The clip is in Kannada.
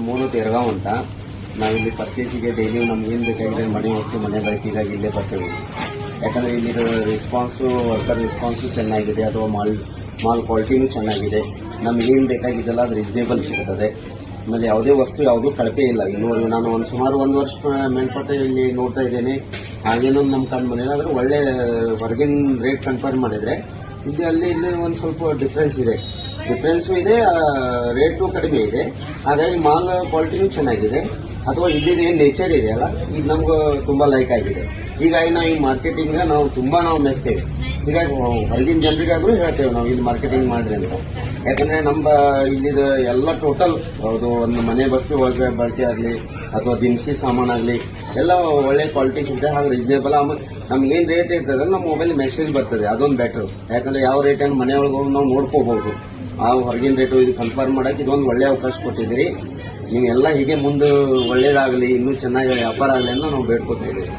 ಮೋನು ತೆರಗಾವ್ ಅಂತ. ನಾವಿಲ್ಲಿ ಪರ್ಚೇಸಿಗೆ ಡೈಲಿ ನಮ್ಗೆ ಏನು ಬೇಕಾಗಿದೆ ಮನೆ ವಸ್ತು ಮನೆ ಬಳಕೆಗಾಗಿ ಇಲ್ಲೇ ಬರ್ತೇವೆ. ಯಾಕಂದರೆ ಇಲ್ಲಿ ರೆಸ್ಪಾನ್ಸು ವರ್ಕರ್ ರೆಸ್ಪಾನ್ಸು ಚೆನ್ನಾಗಿದೆ, ಅಥವಾ ಮಾಲ್ ಕ್ವಾಲಿಟಿನೂ ಚೆನ್ನಾಗಿದೆ. ನಮಗೇನು ಬೇಕಾಗಿದ್ದಲ್ಲ ಅದು ರೀಸನೇಬಲ್ ಸಿಗುತ್ತದೆ. ಆಮೇಲೆ ಯಾವುದೇ ವಸ್ತು ಯಾವುದೂ ಕಳಪೆ ಇಲ್ಲ. ಇನ್ನೂರು ನಾನು ಸುಮಾರು 1 ವರ್ಷ ಮೇಲ್ಪಟ್ಟೆ ಇಲ್ಲಿ ನೋಡ್ತಾ ಇದ್ದೇನೆ. ಹಾಗೇನೋ ನಮ್ಮ ಕಣ್ಣು ಮನೇಲಿ ಆದರೆ ಒಳ್ಳೆ ಹೊರಗಿನ ರೇಟ್ ಕಂಪೇರ್ ಮಾಡಿದರೆ ಇಲ್ಲಿ ಒಂದು ಸ್ವಲ್ಪ ಡಿಫ್ರೆನ್ಸು ಇದೆ, ರೇಟು ಕಡಿಮೆ ಇದೆ. ಹಾಗಾಗಿ ಮಾಲ್ ಕ್ವಾಲಿಟಿನೂ ಚೆನ್ನಾಗಿದೆ. ಅಥವಾ ಇಲ್ಲಿನ ಏನು ನೇಚರ್ ಇದೆಯಲ್ಲ ಇದು ನಮ್ಗೆ ತುಂಬ ಲೈಕ್ ಆಗಿದೆ. ಹೀಗಾಗಿ ನಾವು ಈ ಮಾರ್ಕೆಟಿಂಗ್ ನಾವು ಮೆಚ್ತೇವೆ. ಹೀಗಾಗಿ ಹೊರಗಿನ ಜನರಿಗಾದರೂ ಹೇಳ್ತೇವೆ ನಾವು ಇಲ್ಲಿ ಮಾರ್ಕೆಟಿಂಗ್ ಮಾಡ್ರಿ ಅಂತ. ಯಾಕಂದ್ರೆ ನಮ್ಮ ಇಲ್ಲಿದ ಎಲ್ಲ ಟೋಟಲ್ ಅದು ಒಂದು ಮನೆ ವಸ್ತು ಬಳಕೆ ಆಗಲಿ ಅಥವಾ ದಿನಸಿ ಸಾಮಾನಾಗಲಿ ಎಲ್ಲ ಒಳ್ಳೆ ಕ್ವಾಲಿಟಿ ಸಿಗುತ್ತೆ. ಹಾಗೆ ರೀಸನೇಬಲ್. ಆಮೇಲೆ ನಮ್ಗೆ ಏನು ರೇಟ್ ಇರ್ತದೆ ನಮ್ಮ ಮೊಬೈಲ್ ಮೆಸೇಜ್ ಬರ್ತದೆ, ಅದೊಂದು ಬೆಟರ್. ಯಾಕಂದ್ರೆ ಯಾವ ರೇಟನ್ನು ಮನೆ ಒಳಗೆ ಹೋಗಿ ನಾವು ನೋಡ್ಕೋಬಹುದು. ಆ ಹೊರಗಿನ ರೇಟು ಇದು ಕನ್ಫರ್ಮ್ ಮಾಡಕ್ಕೆ ಇದೊಂದು ಒಳ್ಳೆ ಅವಕಾಶ ಕೊಟ್ಟಿದ್ದೀರಿ. ನೀವೆಲ್ಲ ಹೀಗೆ ಮುಂದೆ ಒಳ್ಳೇದಾಗಲಿ, ಇನ್ನೂ ಚೆನ್ನಾಗಿ ವ್ಯಾಪಾರ ಆಗಲಿ ಅಂತ ನಾವು ಬೇಡ್ಕೊತಾ ಇದ್ದೀವಿ.